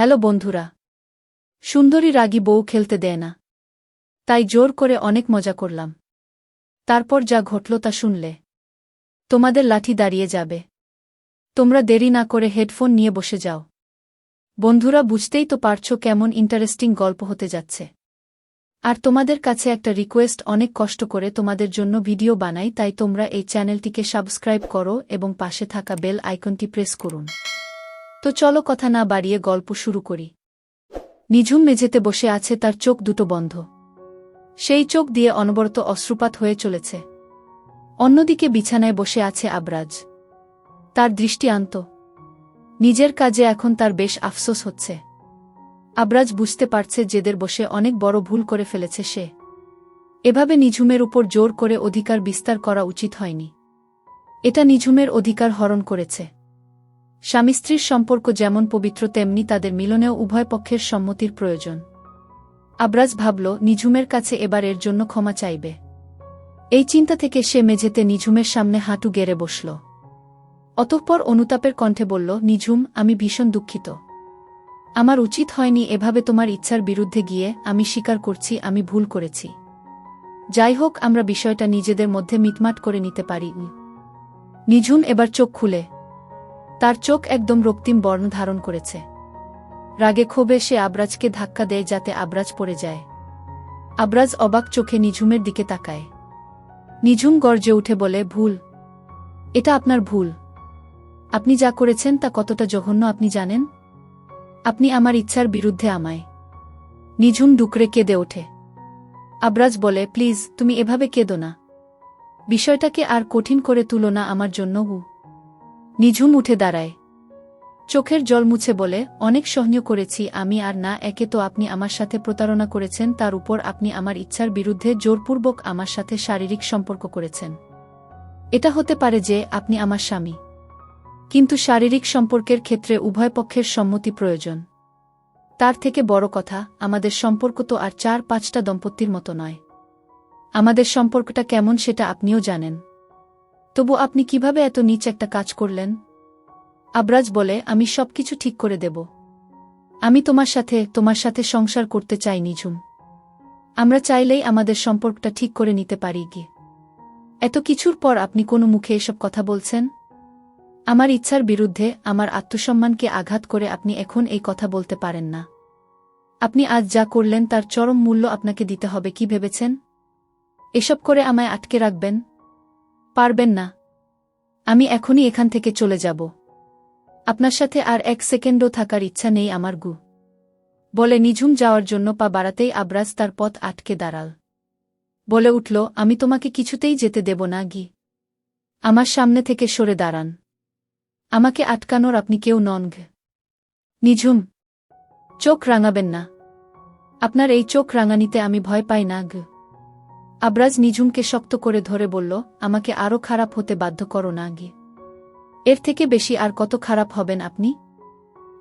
Hello বন্ধুরা। সুন্দরী রাগী বউ খেলতে দেয় না, তাই জোর করে অনেক মজা করলাম। তারপর যা ঘটল তা শুনলে তোমাদের লাঠি দাঁড়িয়ে যাবে। তোমরা দেরি না করে হেডফোন নিয়ে বসে যাও। বন্ধুরা, বুঝতেই তো পারছো কেমন ইন্টারেস্টিং গল্প হতে যাচ্ছে। আর তোমাদের কাছে একটা রিকোয়েস্ট, অনেক কষ্ট করে তোমাদের জন্য ভিডিও বানাই, তাই তোমরা এই চ্যানেলটিকে সাবস্ক্রাইব করো এবং পাশে থাকা বেল আইকনটি প্রেস করুন। তো চলো কথা না বাড়িয়ে গল্প শুরু করি। নিঝুম মেঝেতে বসে আছে, তার চোখ দুটো বন্ধ। সেই চোখ দিয়ে অনবরত অশ্রুপাত হয়ে চলেছে। অন্যদিকে বিছানায় বসে আছে আবরাজ। তার দৃষ্টি আন্ত। নিজের কাজে এখন তার বেশ আফসোস হচ্ছে। আবরাজ বুঝতে পারছে জেদের বসে অনেক বড় ভুল করে ফেলেছে সে। এভাবে নিঝুমের উপর জোর করে অধিকার বিস্তার করা উচিত হয়নি। এটা নিঝুমের অধিকার হরণ করেছে। স্বামী স্ত্রীর সম্পর্ক যেমন পবিত্র, তেমনি তাদের মিলনেও উভয় পক্ষের সম্মতির প্রয়োজন। আবরাজ ভাবল নিঝুমের কাছে এবার এর জন্য ক্ষমা চাইবে। এই চিন্তা থেকে সে মেঝেতে নিঝুমের সামনে হাঁটু গেড়ে বসল। অতঃপর অনুতাপের কণ্ঠে বলল, নিঝুম, আমি ভীষণ দুঃখিত। আমার উচিত হয়নি এভাবে তোমার ইচ্ছার বিরুদ্ধে গিয়ে। আমি স্বীকার করছি আমি ভুল করেছি। যাই হোক, আমরা বিষয়টা নিজেদের মধ্যে মিটমাট করে নিতে পারি। নিঝুম এবার চোখ খুলে। তার চোখ একদম রক্তিম বর্ণ ধারণ করেছে। রাগে ক্ষোভে সে আবরাজকে ধাক্কা দেয় যাতে আবরাজ পড়ে যায়। আবরাজ অবাক চোখে নিঝুমের দিকে তাকায়। নিঝুম গর্জে উঠে বলে, ভুল? এটা আপনার ভুল। আপনি যা করেছেন তা কতটা জঘন্য আপনি জানেন? আপনি আমার ইচ্ছার বিরুদ্ধে আমায়। নিঝুম ডুকরে কেঁদে ওঠে। আবরাজ বলে, প্লিজ তুমি এভাবে কেঁদো না। বিষয়টাকে আর কঠিন করে তুলো না আমার জন্য। নিঝুম উঠে দাঁড়ায়। চোখের জল মুছে বলে, অনেক সহ্য করেছি আমি, আর না। একে তো আপনি আমার সাথে প্রতারণা করেছেন, তার উপর আপনি আমার ইচ্ছার বিরুদ্ধে জোরপূর্বক আমার সাথে শারীরিক সম্পর্ক করেছেন। এটা হতে পারে যে আপনি আমার স্বামী, কিন্তু শারীরিক সম্পর্কের ক্ষেত্রে উভয় পক্ষের সম্মতি প্রয়োজন। তার থেকে বড় কথা, আমাদের সম্পর্ক তো আর 4-5টা দম্পতির মতো নয়। আমাদের সম্পর্কটা কেমন সেটা আপনিও জানেন। তবু আপনি কিভাবে এত নীচ একটা কাজ করলেন? আবরাজ বলে, আমি সবকিছু ঠিক করে দেব। আমি তোমার সাথে সংসার করতে চাই নিঝুম। আমরা চাইলেই আমাদের সম্পর্কটা ঠিক করে নিতে পারি। গিয়ে এত কিছুর পর আপনি কোনো মুখে এসব কথা বলছেন? আমার ইচ্ছার বিরুদ্ধে, আমার আত্মসম্মানকে আঘাত করে আপনি এখন এই কথা বলতে পারেন না। আপনি আজ যা করলেন তার চরম মূল্য আপনাকে দিতে হবে। কি ভেবেছেন এসব করে আমায় আটকে রাখবেন? পারবেন না। আমি এখনই এখান থেকে চলে যাব। আপনার সাথে আর 1 সেকেন্ডও থাকার ইচ্ছা নেই আমার। বলে নিঝুম যাওয়ার জন্য পা বাড়াতেই আবরাজ তার পথ আটকে দাঁড়াল। বলে উঠল, আমি তোমাকে কিছুতেই যেতে দেব না। আমার সামনে থেকে সরে দাঁড়ান। আমাকে আটকানোর আপনি কেউ নন। নিঝুম, চোখ রাঙাবেন না। আপনার এই চোখ রাঙানিতে আমি ভয় পাই না। আবরাজ নিঝুমকে শক্ত করে ধরে বলল, আমাকে আরও খারাপ হতে বাধ্য করো না। এর থেকে বেশি আর কত খারাপ হবেন আপনি?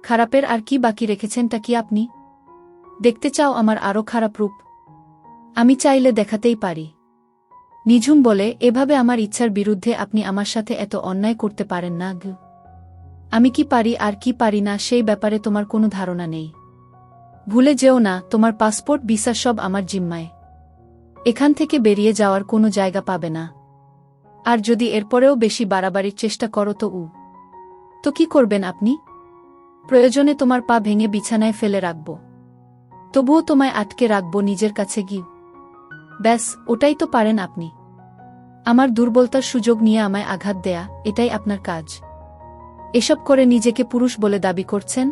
খারাপের আর কি বাকি রেখেছেনটা কি আপনি? দেখতে চাও আমার আরও খারাপ রূপ? আমি চাইলে দেখাতেই পারি। নিঝুম বলে, এভাবে আমার ইচ্ছার বিরুদ্ধে আপনি আমার সাথে এত অন্যায় করতে পারেন না। আমি কি পারি আর কি পারি না সেই ব্যাপারে তোমার কোনো ধারণা নেই। ভুলে যেও না, তোমার পাসপোর্ট ভিসা সব আমার জিম্মায়। এখান থেকে বেরিয়ে যাওয়ার কোনো জায়গা পাবে না। আর যদি এরপরেও বেশি বাড়াবাড়ির চেষ্টা করো তো কি করবেন আপনি? প্রয়োজনে তোমার পা ভেঙে বিছানায় ফেলে রাখব। তবুও তোমায় আটকে রাখব নিজের কাছে। ব্যাস, ওটাই তো পারেন আপনি। আমার দুর্বলতার সুযোগ নিয়ে আমায় আঘাত দেয়া, এটাই আপনার কাজ। এসব করে নিজেকে পুরুষ বলে দাবি করছেন?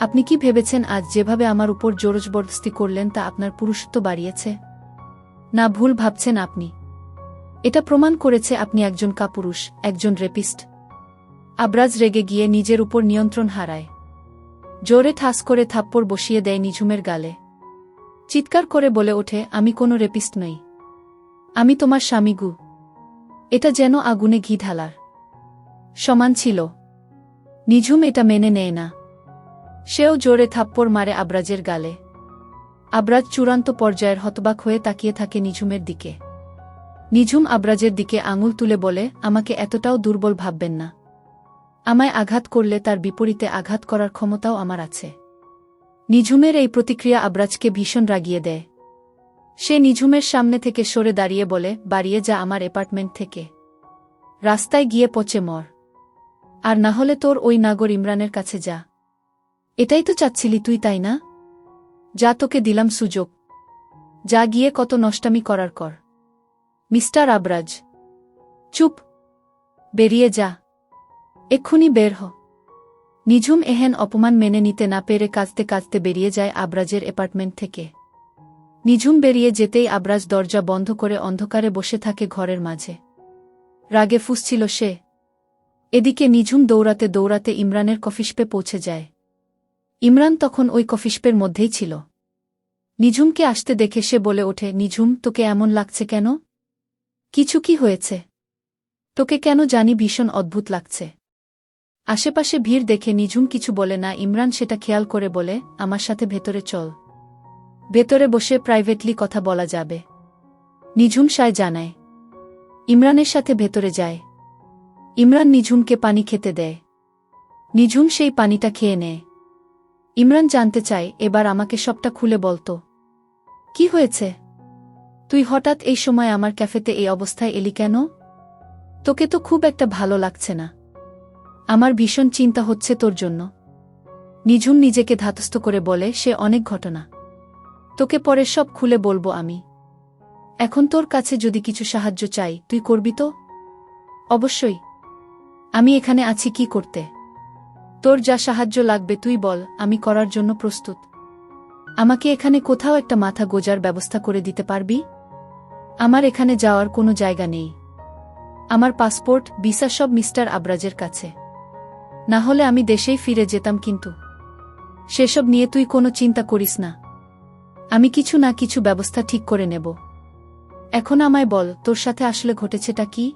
আপনি কি ভেবেছেন আজ যেভাবে আমার উপর জোরজবরদস্তি করলেন তা আপনার পুরুষত্ব বাড়িয়েছে? না, ভুল ভাবছেন আপনি। এটা প্রমাণ করেছে আপনি একজন কাপুরুষ, একজন রেপিস্ট। আবরাজ রেগে গিয়ে নিজের উপর নিয়ন্ত্রণ হারায়। জোরে ঠাস করে থাপ্পড় বসিয়ে দেয় নিঝুমের গালে। চিৎকার করে বলে ওঠে, আমি কোনো রেপিস্ট নই। আমি তোমার স্বামী। এটা যেন আগুনে ঘি ঢালার সমান ছিল। নিঝুম এটা মেনে নেয় না। সেও জোরে থাপ্পড় মারে আবরাজের গালে। আবরাজ চূড়ান্ত পর্যায়ের হতবাক হয়ে তাকিয়ে থাকে নিঝুমের দিকে। নিঝুম আবরাজের দিকে আঙুল তুলে বলে, আমাকে এতটাও দুর্বল ভাববেন না। আমায় আঘাত করলে তার বিপরীতে আঘাত করার ক্ষমতাও আমার আছে। নিঝুমের এই প্রতিক্রিয়া আবরাজকে ভীষণ রাগিয়ে দেয়। সে নিঝুমের সামনে থেকে সরে দাঁড়িয়ে বলে, বাড়িয়ে যা আমার অ্যাপার্টমেন্ট থেকে। রাস্তায় গিয়ে পচে মর। আর না হলে তোর ওই নাগর ইমরানের কাছে যা। এটাই তো চাচ্ছিলি তুই, তাই না? যা, তোকে দিলাম সুযোগ। যা, গিয়ে কত নষ্টামি করার কর। মিস্টার আবরাজ, চুপ, বেরিয়ে যা, এক্ষুনি বের হ। নিঝুম এহেন অপমান মেনে নিতে না পেরে কাঁদতে কাঁদতে বেরিয়ে যায় আবরাজের অ্যাপার্টমেন্ট থেকে। নিঝুম বেরিয়ে যেতেই আবরাজ দরজা বন্ধ করে অন্ধকারে বসে থাকে ঘরের মাঝে। রাগে ফুঁসছিল সে। এদিকে নিঝুম দৌড়াতে দৌড়াতে ইমরানের কফিশপে পৌঁছে যায়। ইমরান তখন ওই কফিশপের মধ্যেই ছিল। নিঝুমকে আসতে দেখে সে বলে ওঠে, নিঝুম, তোকে এমন লাগছে কেন? কিছু কি হয়েছে? তোকে কেন জানি ভীষণ অদ্ভুত লাগছে। আশেপাশে ভিড় দেখে নিঝুম কিছু বলে না। ইমরান সেটা খেয়াল করে বলে, আমার সাথে ভেতরে চল। ভেতরে বসে প্রাইভেটলি কথা বলা যাবে। নিঝুম সায় জানায়। ইমরানের সাথে ভেতরে যায়। ইমরান নিঝুমকে পানি খেতে দেয়। নিঝুম সেই পানিটা খেয়ে নেয়। ইমরান জানতে চায়, এবার আমাকে সবটা খুলে বলতো, কি হয়েছে? তুই হঠাৎ এই সময় আমার ক্যাফেতে এই অবস্থায় এলি কেন? তোকে তো খুব একটা ভালো লাগছে না। আমার ভীষণ চিন্তা হচ্ছে তোর জন্য। নিঝুম নিজেকে ধাতস্থ করে বলে, সে অনেক ঘটনা। তোকে পরে সব খুলে বলবো আমি। এখন তোর কাছে যদি কিছু সাহায্য চাই, তুই করবি তো? অবশ্যই। আমি এখানে আছি কি করতে? তোর যা সাহায্য লাগবে তুই বল, আমি করার জন্য প্রস্তুত। আমাকে এখানে কোথাও একটা মাথা গোজার ব্যবস্থা করে দিতে পারবি? আমার এখানে যাওয়ার কোনো জায়গা নেই। আমার পাসপোর্ট, ভিসা সব মিস্টার আবরাজের কাছে। না হলে আমি দেশেই ফিরে যেতাম, কিন্তু সেসব নিয়ে তুই কোনো চিন্তা করিস না। আমি কিছু না কিছু ব্যবস্থা ঠিক করে নেব। এখন আমায় বল, তোর সাথে আসলে ঘটেছেটা কি?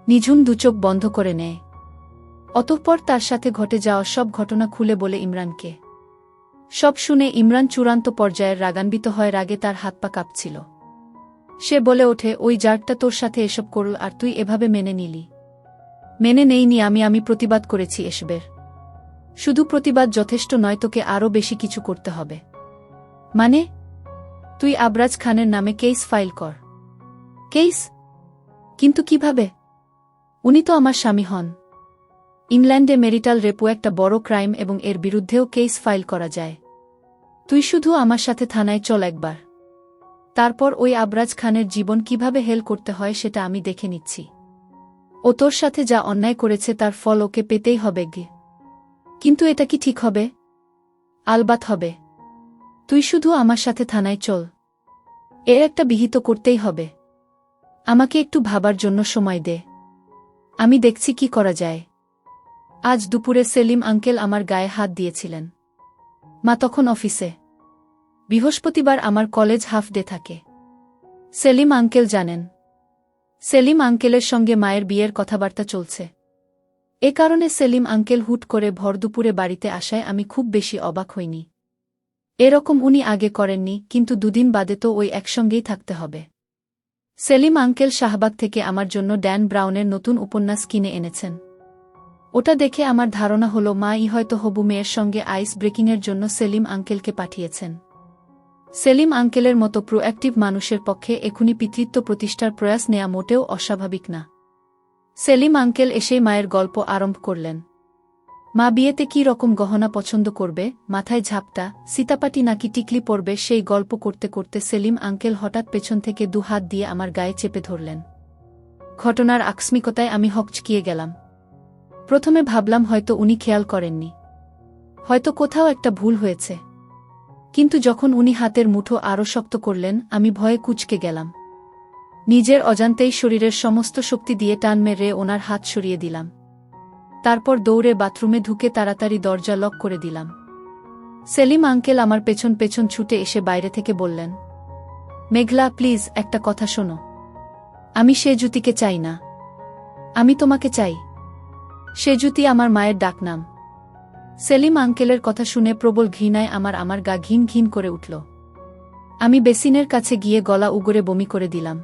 নিঝুম দুচোখ বন্ধ করে নেয়। অতঃপর তার সাথে ঘটে যাওয়া সব ঘটনা খুলে বলে ইমরানকে। সব শুনে ইমরান চূড়ান্ত পর্যায়ের রাগান্বিত হয়। রাগে তার হাত পা কাঁপছিল। সে বলে ওঠে, ওই জারটা তোর সাথে এসব করল আর তুই এভাবে মেনে নিলি? মেনে নেইনি আমি প্রতিবাদ করেছি এসবের। শুধু প্রতিবাদ যথেষ্ট নয়, তোকে আরও বেশি কিছু করতে হবে। মানে? তুই আবরাজ খানের নামে কেস ফাইল কর। কেস? কিন্তু কিভাবে? উনি তো আমার স্বামী হন। ইংল্যান্ডে ম্যারিটাল রেপও একটা বড় ক্রাইম এবং এর বিরুদ্ধেও কেস ফাইল করা যায়। তুই শুধু আমার সাথে থানায় চল একবার। তারপর ওই আবরাজ খানের জীবন কিভাবে হেল করতে হয় সেটা আমি দেখে নিচ্ছি। ও তোর সাথে যা অন্যায় করেছে তার ফল ওকে পেতেই হবে গে। কিন্তু এটা কি ঠিক হবে? আলবাত হবে। তুই শুধু আমার সাথে থানায় চল। এর একটা বিহিত করতেই হবে। আমাকে একটু ভাবার জন্য সময় দে। আমি দেখছি কি করা যায়। আজ দুপুরে সেলিম আঙ্কেল আমার গায়ে হাত দিয়েছিলেন। মা তখন অফিসে। বৃহস্পতিবার আমার কলেজ হাফ ডে থাকে। সেলিম আঙ্কেল জানেন। সেলিম আঙ্কেলের সঙ্গে মায়ের বিয়ের কথাবার্তা চলছে। এ কারণে সেলিম আঙ্কেল হুট করে ভরদুপুরে বাড়িতে আসায় আমি খুব বেশি অবাক হইনি। এরকম উনি আগে করেননি, কিন্তু দুদিন বাদে তো ওই একসঙ্গেই থাকতে হবে। সেলিম আঙ্কেল শাহবাগ থেকে আমার জন্য ড্যান ব্রাউনের নতুন উপন্যাস কিনে এনেছেন। ওটা দেখে আমার ধারণা হলো মা-ই হয়তো হবু মেয়ের সঙ্গে আইস ব্রেকিংয়ের জন্য সেলিম আঙ্কেলকে পাঠিয়েছেন। সেলিম আঙ্কেলের মতো প্রোঅ্যাক্টিভ মানুষের পক্ষে এখুনি পিতৃত্ব প্রতিষ্ঠার প্রয়াস নেয়া মোটেও অস্বাভাবিক না। সেলিম আঙ্কেল এসেই মায়ের গল্প আরম্ভ করলেন। মা বিয়েতে কী রকম গহনা পছন্দ করবে, মাথায় ঝাপটা, সীতাপাটি নাকি টিকলি পরবে, সেই গল্প করতে করতে সেলিম আঙ্কেল হঠাৎ পেছন থেকে দুহাত দিয়ে আমার গায়ে চেপে ধরলেন। ঘটনার আকস্মিকতায় আমি হকচকিয়ে গেলাম। প্রথমে ভাবলাম হয়তো উনি খেয়াল করেননি, হয়তো কোথাও একটা ভুল হয়েছে। কিন্তু যখন উনি হাতের মুঠো আরও শক্ত করলেন, আমি ভয়ে কুঁচকে গেলাম। নিজের অজান্তেই শরীরের সমস্ত শক্তি দিয়ে টান মেরে ওনার হাত সরিয়ে দিলাম। তারপর দৌড়ে বাথরুমে ঢুকে তাড়াতাড়ি দরজা লক করে দিলাম। সেলিম আঙ্কেল আমার পেছন পেছন ছুটে এসে বাইরে থেকে বললেন, মেঘলা, প্লিজ একটা কথা শোনো। আমি সে জ্যোতিকে চাই না। আমি তোমাকে চাই। সে জ্যোতি আমার মায়ের ডাকনাম। সেলিম আঙ্কেলের কথা শুনে প্রবল ঘৃণায় আমার গা ঘিন ঘিন করে উঠল। আমি বেসিনের কাছে গিয়ে গলা উগরে বমি করে দিলাম।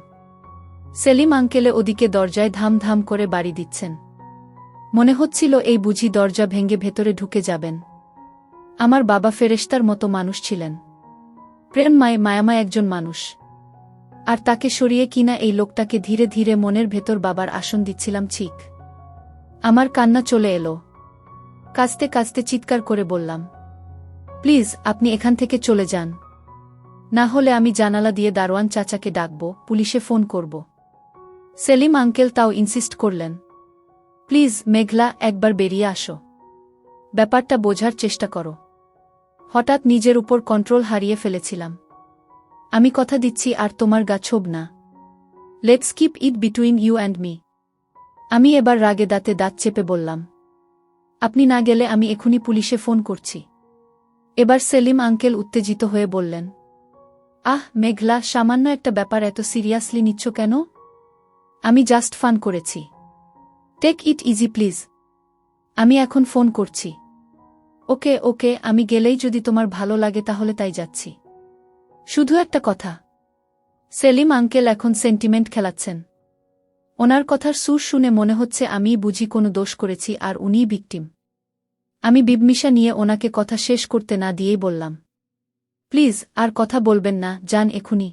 সেলিম আঙ্কেলে ওদিকে দরজায় ধাম ধাম করে বাড়ি দিচ্ছেন। মনে হচ্ছিল এই বুঝি দরজা ভেঙে ভেতরে ঢুকে যাবেন। আমার বাবা ফেরেশতার মতো মানুষ ছিলেন, প্রেমময় মায়াময় একজন মানুষ, আর তাকে সরিয়ে কিনা এই লোকটাকে ধীরে ধীরে মনের ভেতর বাবার আসন দিচ্ছিলাম। ঠিক আমার কান্না চলে এলো, কাঁদতে কাঁদতে চিৎকার করে বললাম, প্লিজ আপনি এখান থেকে চলে যান, না হলে আমি জানালা দিয়ে দারোয়ান চাচাকে ডাকব, পুলিশে ফোন করব। সেলিম আঙ্কেল তাও ইনসিস্ট করলেন, প্লিজ মেঘলা একবার বেরিয়ে আসো, ব্যাপারটা বোঝার চেষ্টা করো। হঠাৎ নিজের উপর কন্ট্রোল হারিয়ে ফেলেছিলাম। আমি কথা দিচ্ছি আর তোমার গা ছোব না। Let's keep it between you and me. আমি এবার রাগে দাঁতে দাঁত চেপে বললাম, আপনি না গেলে আমি এখনই পুলিশে ফোন করছি। এবার সেলিম আঙ্কেল উত্তেজিত হয়ে বললেন, আহ মেঘলা, সামান্য একটা ব্যাপার এত সিরিয়াসলি নিচ্ছ কেন? আমি জাস্ট ফান করেছি, টেক ইট ইজি প্লিজ। আমি এখন ফোন করছি। ওকে ওকে, আমি গেলেই যদি তোমার ভালো লাগে তাহলে তাই যাচ্ছি। শুধু একটা কথা। সেলিম আঙ্কেল এখন সেন্টিমেন্ট খেলাচ্ছেন। ওনার কথার সুর শুনে মনে হচ্ছে আমিই বুঝি কোনো দোষ করেছি আর উনিই ভিকটিম। আমি বিবমিশা নিয়ে ওনাকে কথা শেষ করতে না দিয়েই বললাম, প্লিজ আর কথা বলবেন না, যান এখুনি।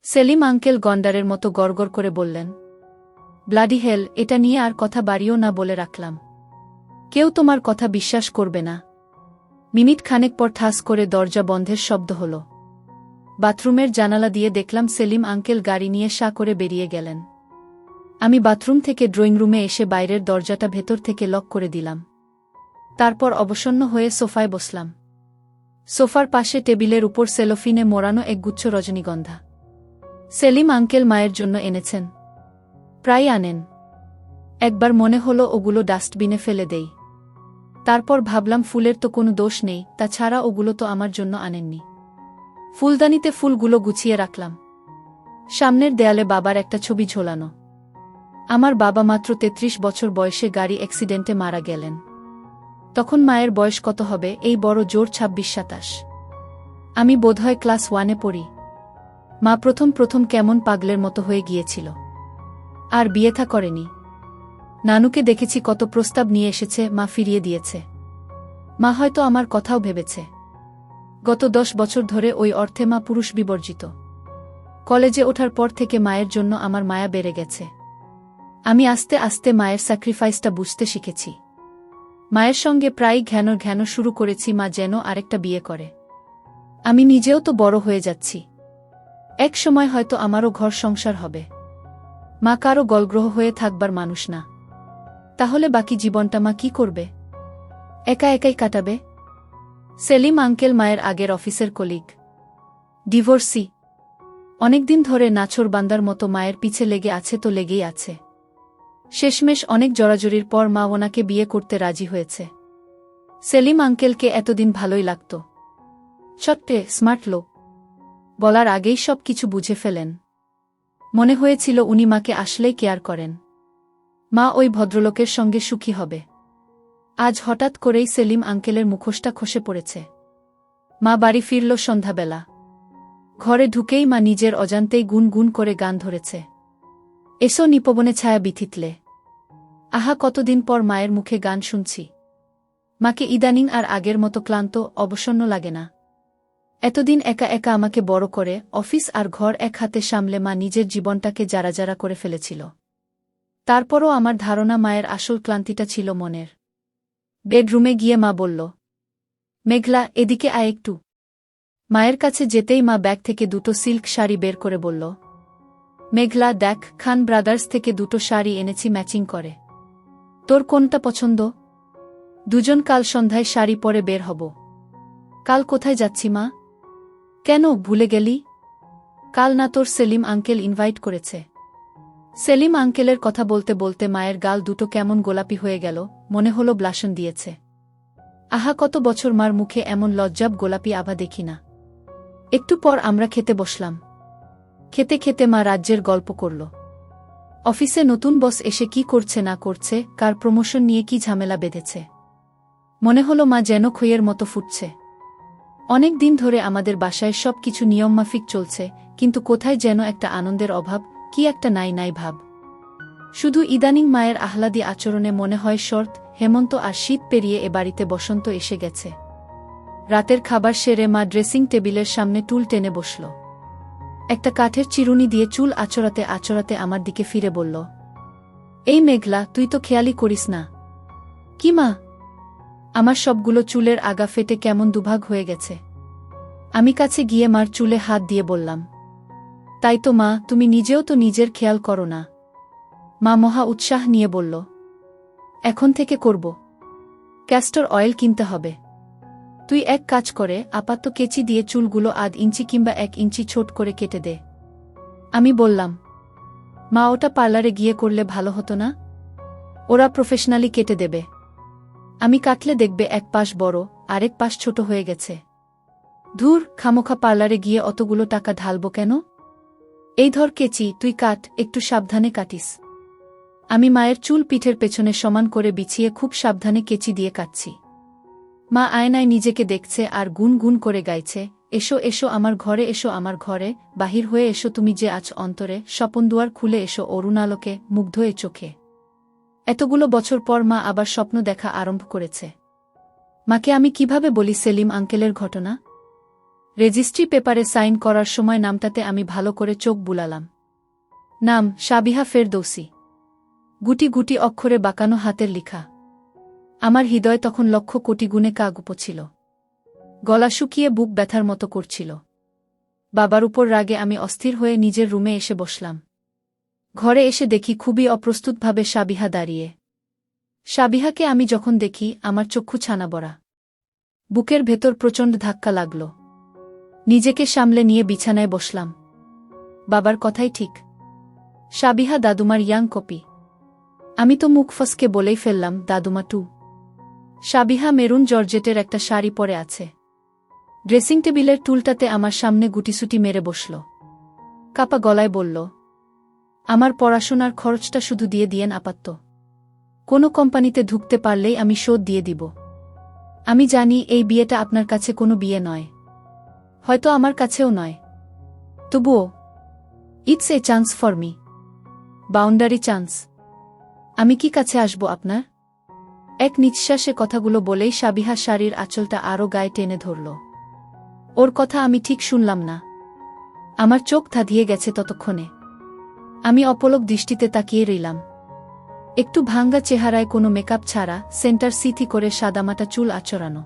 সেলিম আঙ্কেল গন্ডারের মতো গড়গড় করে বললেন, ব্লাডি হেল, এটা নিয়ে আর কথা বাড়িও না বলে রাখলাম। কেউ তোমার কথা বিশ্বাস করবে না। মিনিট খানেক পর ঠাস করে দরজা বন্ধের শব্দ হল। বাথরুমের জানালা দিয়ে দেখলাম সেলিম আঙ্কেল গাড়ি নিয়ে সা করে বেরিয়ে গেলেন। আমি বাথরুম থেকে ড্রয়িং রুমে এসে বাইরের দরজাটা ভেতর থেকে লক করে দিলাম। তারপর অবসন্ন হয়ে সোফায় বসলাম। সোফার পাশে টেবিলের উপর সেলোফিনে মোড়ানো একগুচ্ছ রজনীগন্ধা। সেলিম আঙ্কেল মায়ের জন্য এনেছেন, প্রায় আনেন। একবার মনে হলো ওগুলো ডাস্টবিনে ফেলে দেই। তারপর ভাবলাম ফুলের তো কোনো দোষ নেই, তাছাড়া ওগুলো তো আমার জন্য আনেননি। ফুলদানিতে ফুলগুলো গুছিয়ে রাখলাম। সামনের দেয়ালে বাবার একটা ছবি ঝোলানো। আমার বাবা মাত্র ৩৩ বছর বয়সে গাড়ি অ্যাক্সিডেন্টে মারা গেলেন। তখন মায়ের বয়স কত হবে, এই বড় জোর ২৬-২৭। আমি বোধহয় ক্লাস 1-এ পড়ি। মা প্রথম প্রথম কেমন পাগলের মতো হয়ে গিয়েছিল, আর বিয়ে থা করেনি। নানুকে দেখেছি কত প্রস্তাব নিয়ে এসেছে, মা ফিরিয়ে দিয়েছে। মা হয়তো আমার কথাও ভেবেছে। গত ১০ বছর ধরে ওই অর্থে মা পুরুষ বিবর্জিত। কলেজে ওঠার পর থেকে মায়ের জন্য আমার মায়া বেড়ে গেছে। আমি আস্তে আস্তে মায়ের স্যাক্রিফাইসটা বুঝতে শিখেছি। মায়ের সঙ্গে প্রায় ঘ্যানো শুরু করেছি মা যেন আরেকটা বিয়ে করে। আমি নিজেও তো বড় হয়ে যাচ্ছি। এক সময় হয়তো আমারও ঘর সংসার হবে। মা কারো গলগ্রহ হয়ে থাকবার মানুষ না। তাহলে বাকি জীবনটা মা কি করবে? একা একাই কাটাবে। সেলিম আঙ্কেল মায়ের আগের অফিসের কলিগ, ডিভোর্সি। অনেকদিন ধরে নাছোড়বান্দার মতো মায়ের পিছে লেগে আছে তো লেগেই আছে। শেষমেশ অনেক জড়াজড়ির পর মা ওনাকে বিয়ে করতে রাজি হয়েছে। সেলিম আঙ্কেলকে এতদিন ভালোই লাগত। চট্টে স্মার্ট লোক, বলার আগেই সব কিছু বুঝে ফেলেন। মনে হয়েছিল উনি মাকে আসলেই কেয়ার করেন। মা ওই ভদ্রলোকের সঙ্গে সুখী হবে। আজ হঠাৎ করেই সেলিম আঙ্কেলের মুখোশটা খসে পড়েছে। মা বাড়ি ফিরল সন্ধ্যাবেলা। ঘরে ঢুকেই মা নিজের অজান্তেই গুনগুন করে গান ধরেছে, এসো নিপবনে ছায়া বিথিতলে। আহা, কতদিন পর মায়ের মুখে গান শুনছি। মাকে ইদানিং আর আগের মতো ক্লান্ত অবসন্ন লাগে না। এতদিন একা একা আমাকে বড় করে অফিস আর ঘর এক হাতে সামলে মা নিজের জীবনটাকে জারা করে ফেলেছিল। তারপরও আমার ধারণা মায়ের আসল ক্লান্তিটা ছিল মনের। বেডরুমে গিয়ে মা বলল, মেঘলা এদিকে আয় একটু। মায়ের কাছে যেতেই মা ব্যাগ থেকে দুটো সিল্ক শাড়ি বের করে বলল, মেঘলা দেখ, খান ব্রাদার্স থেকে দুটো শাড়ি এনেছি ম্যাচিং করে। তোর কোনটা পছন্দ? দুজন কাল সন্ধ্যায় শাড়ি পরে বের হব। কাল কোথায় যাচ্ছি মা? কেন ভুলে গেলি? কাল না তোর সেলিম আঙ্কেল ইনভাইট করেছে। সেলিম আঙ্কেলের কথা বলতে বলতে মায়ের গাল দুটো কেমন গোলাপি হয়ে গেল, মনে হলো ব্লাশন দিয়েছে। আহা, কত বছর মার মুখে এমন লজ্জাব গোলাপি আভা দেখি না। একটু পর আমরা খেতে বসলাম। খেতে খেতে মা রাজ্যের গল্প করল। অফিসে নতুন বস এসে কি করছে না করছে, কার প্রমোশন নিয়ে কি ঝামেলা বেঁধেছে। মনে হলো মা যেন খইয়ের মতো ফুটছে। অনেক দিন ধরে আমাদের বাসায় সব কিছু নিয়মমাফিক চলছে, কিন্তু কোথায় যেন একটা আনন্দের অভাব, কি একটা নাই ভাব। শুধু ইদানিং মায়ের আহ্লাদী আচরণে মনে হয় শরৎ, হেমন্ত আর শীত পেরিয়ে এ বাড়িতে বসন্ত এসে গেছে। রাতের খাবার সেরে মা ড্রেসিং টেবিলের সামনে টুল টেনে বসল। একটা কাঠের চিরুনি দিয়ে চুল আঁচড়াতে আঁচড়াতে আমার দিকে ফিরে বলল, এই মেঘলা, তুই তো খেয়ালই করিস না। কি মা? আমার সবগুলো চুলের আগা ফেটে কেমন দুভাগ হয়ে গেছে। আমি কাছে গিয়ে মার চুলে হাত দিয়ে বললাম, তাই তো মা, তুমি নিজেও তো নিজের খেয়াল করো না। মা মহা উৎসাহ নিয়ে বলল, এখন থেকে করব। ক্যাস্টর অয়েল কিনতে হবে। তুই এক কাজ করে আপাতত কেচি দিয়ে চুলগুলো আধ ইঞ্চি কিংবা 1 ইঞ্চি ছোট করে কেটে দে। আমি বললাম, মা, ওটা পার্লারে গিয়ে করলে ভালো হতো না? ওরা প্রফেশনালি কেটে দেবে। আমি কাটলে দেখবে এক পাশ বড়, আরেক পাশ ছোট হয়ে গেছে। ধুর, খামোখা পার্লারে গিয়ে অতগুলো টাকা ঢালবো কেন? এই ধর কেচি, তুই কাট, একটু সাবধানে কাটিস। আমি মায়ের চুল পিঠের পেছনে সমান করে বিছিয়ে খুব সাবধানে কেচি দিয়ে কাটছি। মা আয়নায় নিজেকে দেখছে আর গুন গুন করে গাইছে, এসো এসো আমার ঘরে, এসো আমার ঘরে, বাহির হয়ে এসো তুমি যে আছ অন্তরে, স্বপনদুয়ার খুলে এসো অরুণালোকে, মুগ্ধ এ চোখে। এতগুলো বছর পর মা আবার স্বপ্ন দেখা আরম্ভ করেছে। মাকে আমি কিভাবে বলি সেলিম আঙ্কেলের ঘটনা? রেজিস্ট্রি পেপারে সাইন করার সময় নামটাতে আমি ভালো করে চোখ বুলালাম। নাম সাবিহা ফেরদৌসী। গুটি গুটি অক্ষরে বাঁকানো হাতের লিখা। আমার হৃদয় তখন লক্ষ কোটি গুণে কাগুপো ছিল। গলা শুকিয়ে বুক ব্যথার মতো করছিল। বাবার উপর রাগে আমি অস্থির হয়ে নিজের রুমে এসে বসলাম। ঘরে এসে দেখি খুবই অপ্রস্তুতভাবে সাবিহা দাঁড়িয়ে। সাবিহাকে আমি যখন দেখি আমার চক্ষু ছানা বড়া। বুকের ভেতর প্রচণ্ড ধাক্কা লাগল। নিজেকে সামলে নিয়ে বিছানায় বসলাম। বাবার কথাই ঠিক। সাবিহা দাদুমার ইয়াং কপি। আমি তো মুখ ফসকে বলেই ফেললাম, দাদুমা টু। সাবিহা মেরুন জর্জেটের একটা শাড়ি পরে আছে। ড্রেসিং টেবিলের টুলটাতে আমার সামনে গুটিসুটি মেরে বসল। কাপা গলায় বলল, আমার পড়াশোনার খরচটা শুধু দিয়ে দিয়েন আপাতত। কোনো কোম্পানিতে ঢুকতে পারলেই আমি শোধ দিয়ে দিব। আমি জানি এই বিয়েটা আপনার কাছে কোনো বিয়ে নয়, হয়তো আমার কাছেও নয়, তবুও it's a chance for me, boundary chance. আমি কি কাছে আসব আপনার? এক নিঃশ্বাসে কথাগুলো বলেই সাবিহা শাড়ির আঁচলটা আরও গায়ে টেনে ধরল। ওর কথা আমি ঠিক শুনলাম না। আমার চোখ ধাঁধিয়ে গেছে ততক্ষণে। আমি অপলক দৃষ্টিতে তাকিয়ে রইলাম। একটু ভাঙ্গা চেহারায় কোনো মেকআপ ছাড়া, সেন্টার সিথি করে সাদামাটা চুল আঁচড়ানো।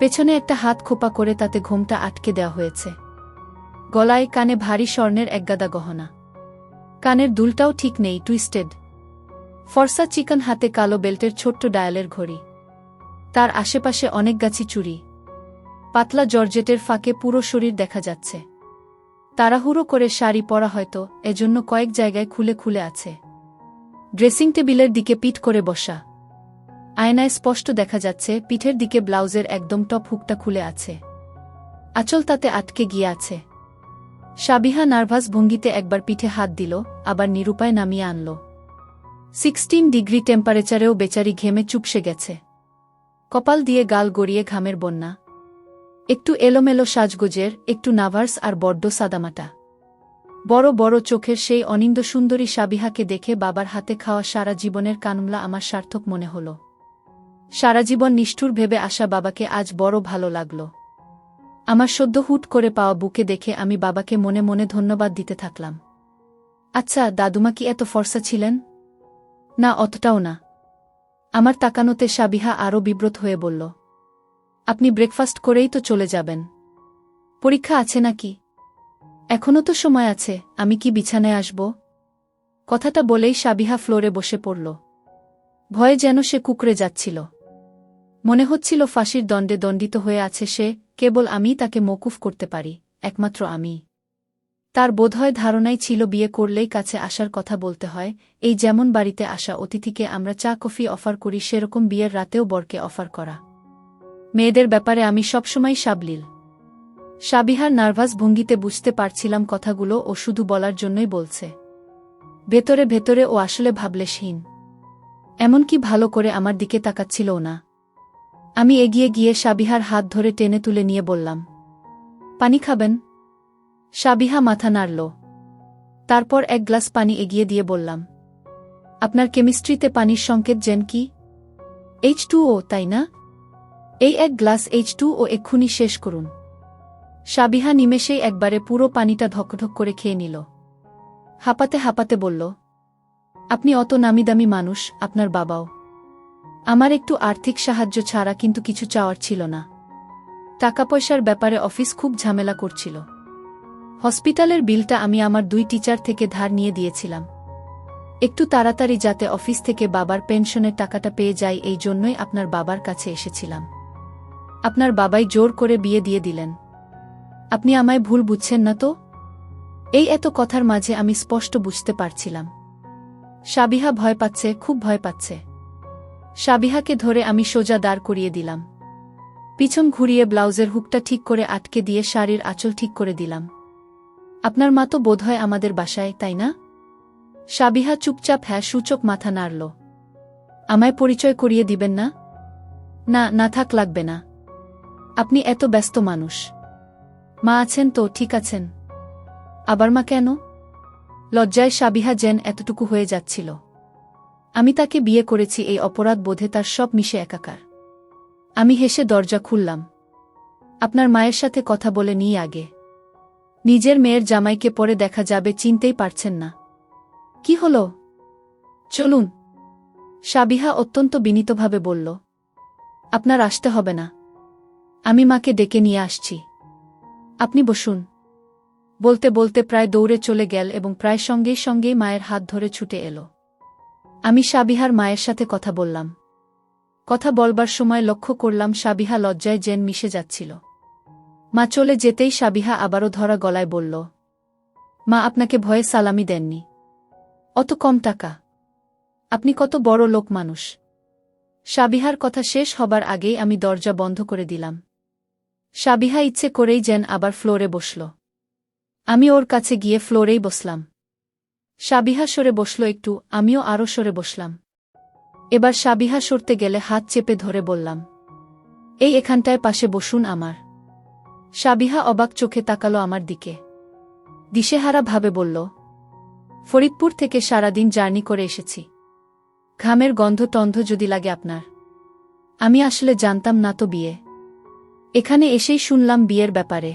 পেছনে একটা হাত খোপা করে তাতে ঘোমটা আটকে দেওয়া হয়েছে। গলায় কানে ভারী স্বর্ণের একগাদা গহনা। কানের দুলটাও ঠিক নেই, টুইস্টেড। ফর্সা চিকন হাতে কালো বেল্টের ছোট্ট ডায়ালের ঘড়ি। তার আশেপাশে অনেক গাছি চুড়ি। পাতলা জর্জেটের ফাঁকে পুরো শরীর দেখা যাচ্ছে। তাড়াহুড়ো করে শাড়ি পরা হয়তো, এজন্য কয়েক জায়গায় খুলে খুলে আছে। ড্রেসিং টেবিলের দিকে পিঠ করে বসা। আয়নায় স্পষ্ট দেখা যাচ্ছে পিঠের দিকে ব্লাউজের একদম টপ হুকটা খুলে আছে। আঁচল তাতে আটকে গিয়ে আছে। সাবিহা নার্ভাস ভঙ্গিতে একবার পিঠে হাত দিল, আবার নিরুপায় নামিয়ে আনল। 16 ডিগ্রি টেম্পারেচারেও বেচারি ঘেমে চুপসে গেছে। কপাল দিয়ে গাল গড়িয়ে ঘামের বন্যা। একটু এলোমেলো সাজগোজের, একটু নার্ভাস আর বড্ড সাদামাটা। বড় বড় চোখের সেই অনিন্দ সুন্দরী সাবিহাকে দেখে বাবার হাতে খাওয়া সারা জীবনের কানুমলা আমার সার্থক মনে হল। সারা জীবন নিষ্ঠুর ভেবে আসা বাবাকে আজ বড় ভালো লাগল। আমার সদ্য হুট করে পাওয়া বুকে দেখে আমি বাবাকে মনে মনে ধন্যবাদ দিতে থাকলাম। আচ্ছা, দাদুমা কি এত ফর্সা ছিলেন? না, অতটাও না। আমার তাকানোতে সাবিহা আরও বিব্রত হয়ে বলল, আপনি ব্রেকফাস্ট করেই তো চলে যাবেন। পরীক্ষা আছে নাকি? এখনও তো সময় আছে, আমি কি বিছানায় আসব? কথাটা বলেই সাবিহা ফ্লোরে বসে পড়ল। ভয়ে যেন সে কুঁকড়ে যাচ্ছিল। মনে হচ্ছিল ফাঁসির দণ্ডে দণ্ডিত হয়ে আছে সে, কেবল আমিই তাকে মওকুফ করতে পারি, একমাত্র আমি। তার বোধহয় ধারণাই ছিল বিয়ে করলেই কাছে আসার কথা বলতে হয়, এই যেমন বাড়িতে আসা অতিথিকে আমরা চা কফি অফার করি সেরকম বিয়ের রাতেও বরকে অফার করা। মেয়েদের ব্যাপারে আমি সবসময় সাবলীল। সাবিহার নার্ভাস ভঙ্গিতে বুঝতে পারছিলাম কথাগুলো ও শুধু বলার জন্যই বলছে। ভেতরে ভেতরে ও আসলে ভাবলেশহীন। এমনকি ভালো করে আমার দিকে তাকাচ্ছিলও না। আমি এগিয়ে গিয়ে সাবিহার হাত ধরে টেনে তুলে নিয়ে বললাম, পানি খাবেন? সাবিহা মাথা নাড়ল। তারপর এক গ্লাস পানি এগিয়ে দিয়ে বললাম, আপনার কেমিস্ট্রিতে পানির সংকেত জেন কি? H2O, তাই না? এই এক গ্লাস H2O এক্ষুনি শেষ করুন। সাবিহা নিমেষেই একবারে পুরো পানিটা ঢকঢক করে খেয়ে নিল। হাঁপাতে হাঁপাতে বলল, আপনি অত নামিদামি মানুষ, আপনার বাবাও। আমার একটু আর্থিক সাহায্য ছাড়া কিন্তু কিছু চাওয়ার ছিল না। টাকা পয়সার ব্যাপারে অফিস খুব ঝামেলা করছিল। হসপিটালের বিলটা আমি আমার 2 টিচার থেকে ধার নিয়ে দিয়েছিলাম। একটু তাড়াতাড়ি যাতে অফিস থেকে বাবার পেনশনের টাকাটা পেয়ে যাই, এই জন্যই আপনার বাবার কাছে এসেছিলাম। আপনার বাবাই জোর করে বিয়ে দিয়ে দিলেন। আপনি আমায় ভুল বুঝছেন না তো? এই এত কথার মাঝে আমি স্পষ্ট বুঝতে পারছিলাম সাবিহা ভয় পাচ্ছে, খুব ভয় পাচ্ছে। সাবিহাকে ধরে আমি সোজা দাঁড় করিয়ে দিলাম। পিছন ঘুরিয়ে ব্লাউজের হুকটা ঠিক করে আটকে দিয়ে শাড়ির আঁচল ঠিক করে দিলাম। আপনার মা তো বোধহয় আমাদের বাসায়, তাই না? সাবিহা চুপচাপ হ্যাঁ সূচক মাথা নাড়ল। আমায় পরিচয় করিয়ে দিবেন না? না, না থাক, লাগবে না। আপনি এত ব্যস্ত মানুষ। মা আছেন তো? ঠিক আছেন। আবার মা কেন? লজ্জায় সাবিহা যেন এতটুকু হয়ে যাচ্ছিল। আমি তাকে বিয়ে করেছি এই অপরাধ বোধে তার সব মিশে একাকার। আমি হেসে দরজা খুললাম। আপনার মায়ের সাথে কথা বলে নিই আগে। নিজের মেয়ের জামাইকে পরে দেখা যাবে, চিনতেই পারছেন না। কি হলো? চলুন। সাবিহা অত্যন্ত বিনীতভাবে বলল, আপনার আসতে হবে না। আমি মাকে ডেকে নিয়ে আসছি। আপনি বসুন। বলতে বলতে প্রায় দৌড়ে চলে গেল এবং প্রায় সঙ্গেই সঙ্গেই মায়ের হাত ধরে ছুটে এলো। আমি সাবিহার মায়ের সাথে কথা বললাম। কথা বলবার সময় লক্ষ্য করলাম সাবিহা লজ্জায় যেন মিশে যাচ্ছিল। মা চলে যেতেই সাবিহা আবারও ধরা গলায় বলল, মা আপনাকে ভয়ে সালামি দেননি। অত কম টাকা? আপনি কত বড় লোক মানুষ। সাবিহার কথা শেষ হবার আগেই আমি দরজা বন্ধ করে দিলাম। সাবিহা ইচ্ছে করেই যেন আবার ফ্লোরে বসল। আমি ওর কাছে গিয়ে ফ্লোরেই বসলাম। সাবিহা সরে বসল একটু, আমিও আরও সরে বসলাম। এবার সাবিহা সরতে গেলে হাত চেপে ধরে বললাম, এই এখানটায় পাশে বসুন আমার। সাবিহা অবাক চোখে তাকালো আমার দিকে। দিশেহারা ভাবে বলল, ফরিদপুর থেকে সারাদিন জার্নি করে এসেছি। ঘামের গন্ধ টন্ধ যদি লাগে আপনার। আমি আসলে জানতাম না তো বিয়ে। এখানে এসেই শুনলাম বিয়ের ব্যাপারে।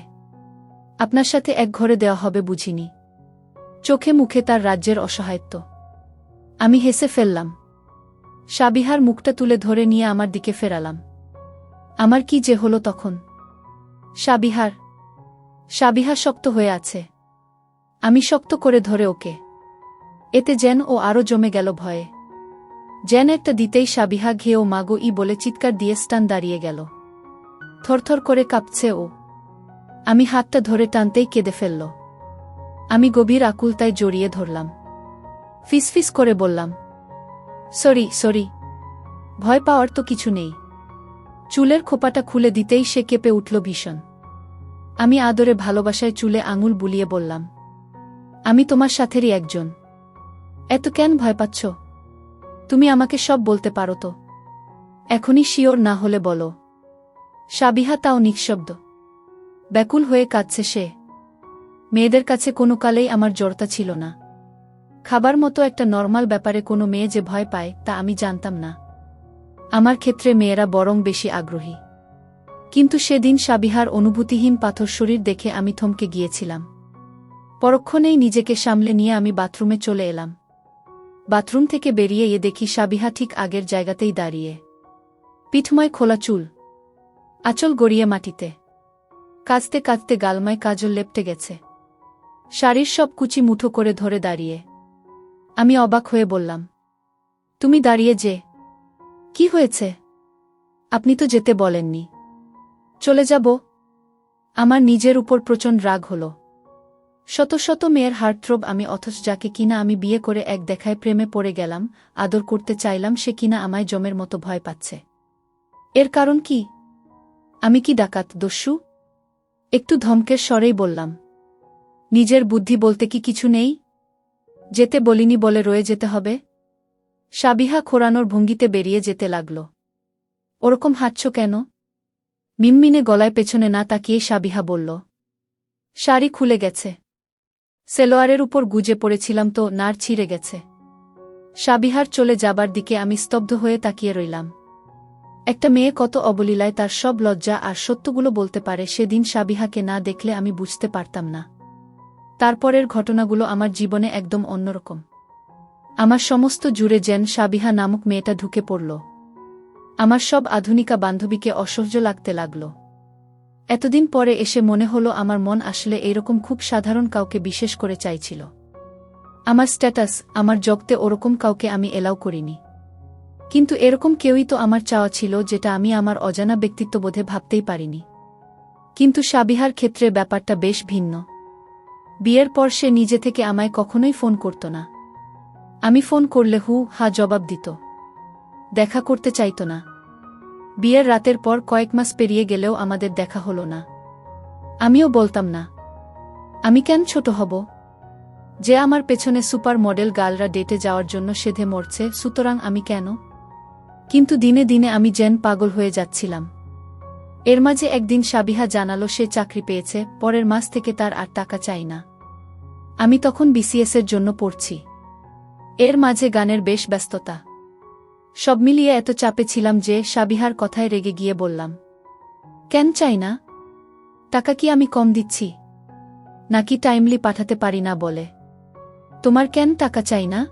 আপনার সাথে এক ঘরে দেওয়া হবে বুঝিনি। চোখে মুখে তার রাজ্যের অসহায়ত্ব। আমি হেসে ফেললাম। সাবিহার মুখটা তুলে ধরে নিয়ে আমার দিকে ফেরালাম। আমার কি যে হলো তখন? সাবিহা শক্ত হয়ে আছে। আমি শক্ত করে ধরে ওকে। এতে যেন ও আরও জমে গেল ভয়ে। যেন একটা দিতেই সাবিহা ঘেয়েও মাগো ই বলে চিৎকার দিয়ে স্টান দাঁড়িয়ে গেল। থরথর করে কাঁপছে ও। আমি হাতটা ধরে টানতেই কেঁদে ফেলল। আমি গভীর আকুলতায় জড়িয়ে ধরলাম। ফিসফিস করে বললাম, সরি। ভয় পাওয়ার তো কিছু নেই। চুলের খোপাটা খুলে দিতেই সে কেঁপে উঠল ভীষণ। আমি আদরে ভালোবাসায় চুলে আঙুল বুলিয়ে বললাম, আমি তোমার সাথেরই একজন। এত কেন ভয় পাচ্ছ? তুমি আমাকে সব বলতে পারো তো। এখনই শিওর না হলে বলো। সাবিহা তাও নিঃশব্দ। ব্যাকুল হয়ে কাঁদছে সে। মেয়েদের কাছে কোনো কালেই আমার জড়তা ছিল না। খাবার মতো একটা নরমাল ব্যাপারে কোনো মেয়ে যে ভয় পায় তা আমি জানতাম না। আমার ক্ষেত্রে মেয়েরা বরং বেশি আগ্রহী। কিন্তু সেদিন সাবিহার অনুভূতিহীন পাথর শরীর দেখে আমি থমকে গিয়েছিলাম। পরক্ষণেই নিজেকে সামলে নিয়ে আমি বাথরুমে চলে এলাম। বাথরুম থেকে বেরিয়ে দেখি সাবিহা ঠিক আগের জায়গাতেই দাঁড়িয়ে। পিঠময় খোলা চুল, আঁচল গড়িয়ে মাটিতে। কাঁদতে কাঁদতে গালমায় কাজল লেপটে গেছে। শাড়ির সব কুচি মুঠো করে ধরে দাঁড়িয়ে। আমি অবাক হয়ে বললাম, তুমি দাঁড়িয়ে যে? কি হয়েছে? আপনি তো যেতে বলেননি। চলে যাব? আমার নিজের উপর প্রচণ্ড রাগ হল। শত শত মেয়ের হার্টথ্রোব আমি, অথচ যাকে কিনা আমি বিয়ে করে এক দেখায় প্রেমে পড়ে গেলাম, আদর করতে চাইলাম, সে কিনা আমায় জমের মতো ভয় পাচ্ছে। এর কারণ কি? আমি কি ডাকাত, দস্যু? একটু ধমকের স্বরেই বললাম, নিজের বুদ্ধি বলতে কি কিছু নেই? যেতে বলিনি বলে রয়ে যেতে হবে? সাবিহা খোরানোর ভঙ্গিতে বেরিয়ে যেতে লাগল। ওরকম হাঁটছ কেন? মিনমিনে গলায় পেছনে না তাকিয়ে সাবিহা বলল, শাড়ি খুলে গেছে। সেলোয়ারের উপর গুজে পড়েছিলাম তো, নাড় ছিঁড়ে গেছে। সাবিহার চলে যাবার দিকে আমি স্তব্ধ হয়ে তাকিয়ে রইলাম। একটা মেয়ে কত অবলীলায় তার সব লজ্জা আর সত্যগুলো বলতে পারে, সেদিন সাবিহাকে না দেখলে আমি বুঝতে পারতাম না। তারপরের ঘটনাগুলো আমার জীবনে একদম অন্যরকম। আমার সমস্ত জুড়ে যেন সাবিহা নামক মেয়েটা ঢুকে পড়ল। আমার সব আধুনিকা বান্ধবীকে অসহ্য লাগতে লাগল। এতদিন পরে এসে মনে হলো আমার মন আসলে এইরকম খুব সাধারণ কাউকে বিশেষ করে চাইছিল। আমার স্ট্যাটাস, আমার জগতে ওরকম কাউকে আমি এলাও করিনি। কিন্তু এরকম কেউই তো আমার চাওয়া ছিল, যেটা আমি আমার অজানা ব্যক্তিত্ববোধে ভাবতেই পারিনি। কিন্তু সাবিহার ক্ষেত্রে ব্যাপারটা বেশ ভিন্ন। বিয়ের পর সে নিজে থেকে আমায় কখনোই ফোন করত না। আমি ফোন করলে হা জবাব দিত। দেখা করতে চাইত না। বিয়ের রাতের পর কয়েক মাস পেরিয়ে গেলেও আমাদের দেখা হলো না। আমিও বলতাম না। আমি কেন ছোট হব? যে আমার পেছনে সুপার মডেল গার্লরা ডেটে যাওয়ার জন্য সেধে মরছে, সুতরাং আমি কেন? কিন্তু দিনে দিনে আমি যেন পাগল হয়ে যাচ্ছিলাম। এর মাঝে একদিন সাবিহা জানালো সে চাকরি পেয়েছে, পরের মাস থেকে তার আর টাকা চাই না। আমি তখন বিসিএসের জন্য পড়ছি। এর মাঝে গানের বেশ ব্যস্ততা। সব মিলিয়ে এত চাপে ছিলাম যে সাবিহার কথায় রেগে গিয়ে বললাম, কেন চাই না? টাকা কি আমি কম দিচ্ছি? নাকি টাইমলি পাঠাতে পারি না বলে? তোমার কেন টাকা চাই না?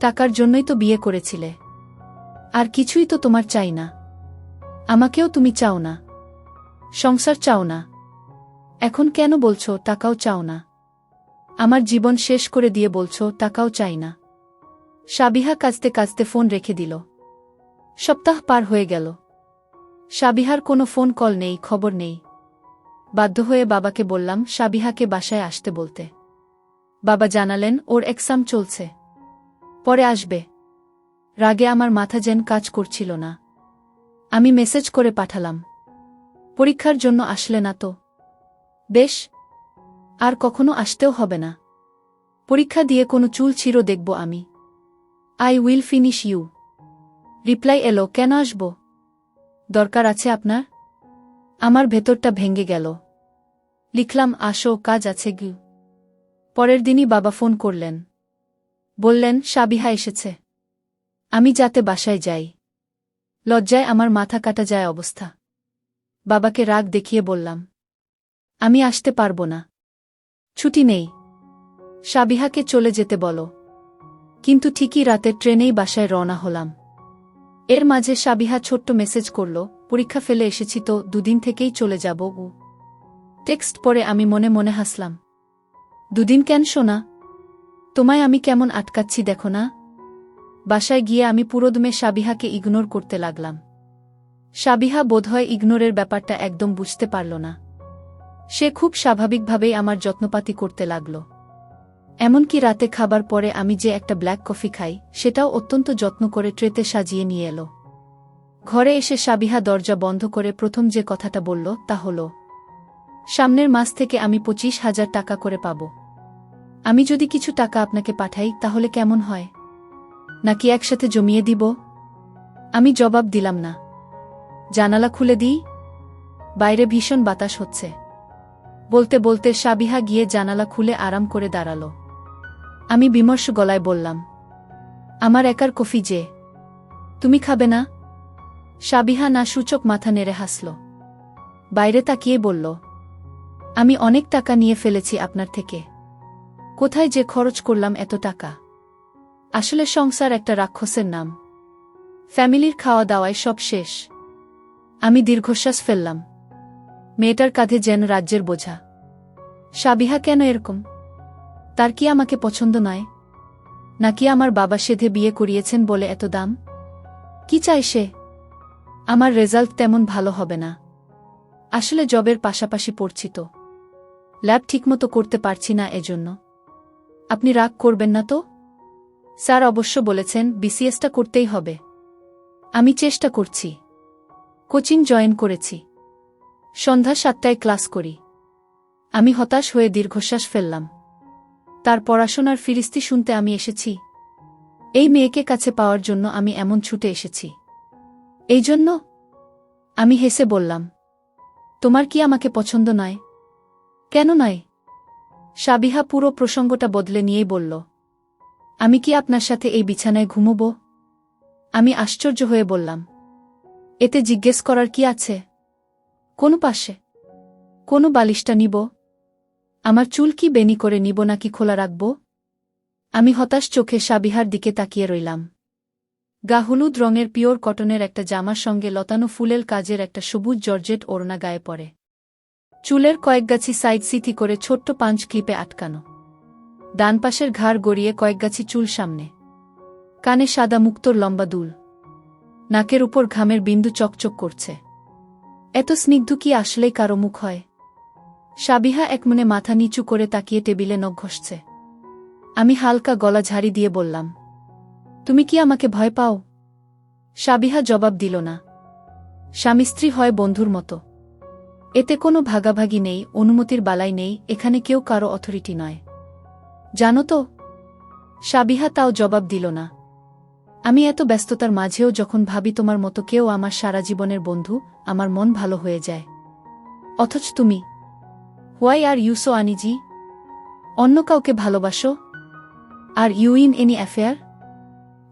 টাকার জন্যই তো বিয়ে করেছিলে। আর কিছুই তো তোমার চাই না। আমাকেও তুমি চাও না। সংসার চাও না। এখন কেন বলছো টাকাও চাও না? আমার জীবন শেষ করে দিয়ে বলছো টাকাও চাই না। সাবিহা কাঁদতে কাঁদতে ফোন রেখে দিল। সপ্তাহ পার হয়ে গেল। সাবিহার কোনো ফোন কল নেই, খবর নেই। বাধ্য হয়ে বাবাকে বললাম সাবিহাকে বাসায় আসতে বলতে। বাবা জানালেন ওর এক্সাম চলছে, পরে আসবে। রাগে আমার মাথা যেন কাজ করছিল না। আমি মেসেজ করে পাঠালাম, পরীক্ষার জন্য আসলে না তো? বেশ, আর কখনো আসতেও হবে না। পরীক্ষা দিয়ে কোনো চুল ছিঁড়ো দেখব আমি। I will finish you. Reply এলো, কেন আসব? দরকার আছে আপনার? আমার ভেতরটা ভেঙে গেল। লিখলাম, আসো, কাজ আছে গু। পরের দিনই বাবা ফোন করলেন। বললেন সাবিহা এসেছে। আমি যাতে বাসায় যাই। লজ্জায় আমার মাথা কাটা যায় অবস্থা। বাবাকে রাগ দেখিয়ে বললাম, আমি আসতে পারবো না। ছুটি নেই। সাবিহাকে চলে যেতে বলো। কিন্তু ঠিকই রাতের ট্রেনেই বাসায় রওনা হলাম। এর মাঝে সাবিহা ছোট্ট মেসেজ করল, পরীক্ষা ফেলে এসেছি তো, দুদিন থেকেই চলে যাব। টেক্সট পড়ে আমি মনে মনে হাসলাম। দুদিন কেন সোনা? তোমায় আমি কেমন আটকাচ্ছি দেখো না। বাসায় গিয়ে আমি পুরোদমে সাবিহাকে ইগনোর করতে লাগলাম। সাবিহা বোধহয় ইগনোরের ব্যাপারটা একদম বুঝতে পারল না। সে খুব স্বাভাবিকভাবেই আমার যত্নপাতি করতে লাগল। এমনকি রাতে খাবার পরে আমি যে একটা ব্ল্যাক কফি খাই, সেটাও অত্যন্ত যত্ন করে ট্রেতে সাজিয়ে নিয়ে এলো। ঘরে এসে সাবিহা দরজা বন্ধ করে প্রথম যে কথাটা বলল তা হল, সামনের মাস থেকে আমি 25,000 টাকা করে পাব। আমি যদি কিছু টাকা আপনাকে পাঠাই তাহলে কেমন হয়? নাকি একসাথে জমিয়ে দিব? আমি জবাব দিলাম না। জানালা খুলে দিই? বাইরে ভীষণ বাতাস হচ্ছে। বলতে বলতে সাবিহা গিয়ে জানালা খুলে আরাম করে দাঁড়াল। আমি বিমর্ষ গলায় বললাম, আমার একার কফি যে, তুমি খাবে না? সাবিহা না সূচক মাথা নেড়ে হাসল। বাইরে তাকিয়ে বলল, আমি অনেক টাকা নিয়ে ফেলেছি আপনার থেকে। কোথায় যে খরচ করলাম এত টাকা? আসলে সংসার একটা রাক্ষসের নাম। ফ্যামিলির খাওয়া দাওয়ায় সব শেষ। আমি দীর্ঘশ্বাস ফেললাম। মেয়েটার কাঁধে যেন রাজ্যের বোঝা। সাবিহা কেন এরকম? তার কি আমাকে পছন্দ নয়? নাকি আমার বাবা সেধে বিয়ে করিয়েছেন বলে এত দাম? কি চায় সে? আমার রেজাল্ট তেমন ভালো হবে না। আসলে জবের পাশাপাশি পড়ছি তো, ল্যাব ঠিকমতো করতে পারছি না এজন্য। আপনি রাগ করবেন না তো? স্যার অবশ্য বলেছেন বিসিএসটা করতেই হবে। আমি চেষ্টা করছি। কোচিং জয়েন করেছি। সন্ধ্যা 7টায় ক্লাস করি। আমি হতাশ হয়ে দীর্ঘশ্বাস ফেললাম। তার পড়াশোনার ফিরিস্তি শুনতে আমি এসেছি? এই মেয়েকে কাছে পাওয়ার জন্য আমি এমন ছুটে এসেছি? এই জন্য? আমি হেসে বললাম, তোমার কি আমাকে পছন্দ নয়? কেন নয়? সাবিহা পুরো প্রসঙ্গটা বদলে নিয়েই বলল, আমি কি আপনার সাথে এই বিছানায় ঘুমোব? আমি আশ্চর্য হয়ে বললাম। এতে জিজ্ঞেস করার কি আছে? কোন পাশে? কোন বালিশটা নিব? আমার চুল কি বেনি করে নিব নাকি খোলা রাখব? আমি হতাশ চোখে সাবিহার দিকে তাকিয়ে রইলাম। গা হলুদ রঙের পিওর কটনের একটা জামার সঙ্গে লতানো ফুলের কাজের একটা সবুজ জর্জেট ওড়না গায়ে পড়ে। চুলের কয়েকগাছি সাইড সিথি করে ছোট্ট পাঞ্চ ক্লিপে আটকানো। ডান পাশের ঘাড় গড়িয়ে কয়েকগাছি চুল সামনে। কানে সাদা মুক্তোর লম্বা দুল। নাকের উপর ঘামের বিন্দু চকচক করছে। এত স্নিগ্ধ কি আসলেই কারো মুখ হয়? সাবিহা একমনে মাথা নিচু করে তাকিয়ে টেবিলে নখ ঘষছে। আমি হালকা গলা ঝাড়ি দিয়ে বললাম, তুমি কি আমাকে ভয় পাও? সাবিহা জবাব দিল না। স্বামী স্ত্রী হয় বন্ধুর মতো। এতে কোনো ভাগাভাগি নেই, অনুমতির বালাই নেই, এখানে কেউ কারো অথরিটি নয়। জানো তো? সাবিহা তাও জবাব দিল না। আমি এত ব্যস্ততার মাঝেও যখন ভাবি তোমার মতো কেউ আমার সারা জীবনের বন্ধু, আমার মন ভালো হয়ে যায়। অথচ তুমি, why are you so uneasy? অন্য কাউকে ভালোবাসো? Are you in any affair?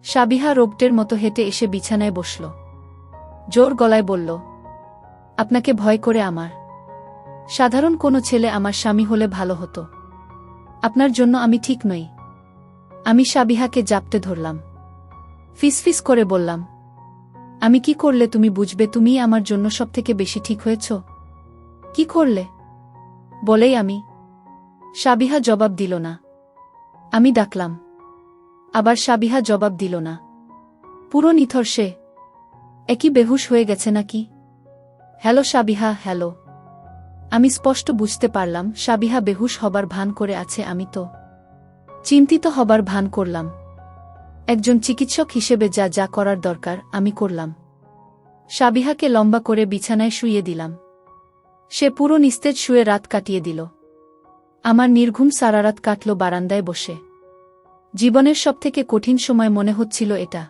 Sabiha রোবটের মতো হেঁটে এসে বিছানায় বসল। জোর গলায় বলল, আপনাকে ভয় করে আমার? সাধারণ কোনো ছেলে আমার স্বামী হলে ভালো হতো। আপনার জন্য আমি ঠিক নই। আমি সাবিহাকে জাপটে ধরলাম। ফিসফিস করে বললাম, আমি কি করলে তুমি বুঝবে তুমিই আমার জন্য সবথেকে বেশি ঠিক হয়েছ? কি করলে? বলেই আমি। সাবিহা জবাব দিল না। আমি ডাকলাম। আবার সাবিহা জবাব দিল না। পুরো নিথর সে। একই বেহুশ হয়ে গেছে নাকি? Hello Sabiha, hello. আমি স্পষ্ট বুঝতে পারলাম সাবিহা বেহুশ হবার ভান করে আছে, আমি তো চিন্তিত হবার ভান করলাম। একজন চিকিৎসক হিসেবে যা যা করার দরকার আমি করলাম। সাবিহাকে লম্বা করে বিছানায় শুইয়ে দিলাম। সে পুরো নিস্তেজ শুয়ে রাত কাটিয়ে দিল। আমার নির্ঘুম সারারাত কাটল বারান্দায় বসে। জীবনের সবথেকে কঠিন সময় মনে হচ্ছিল এটা।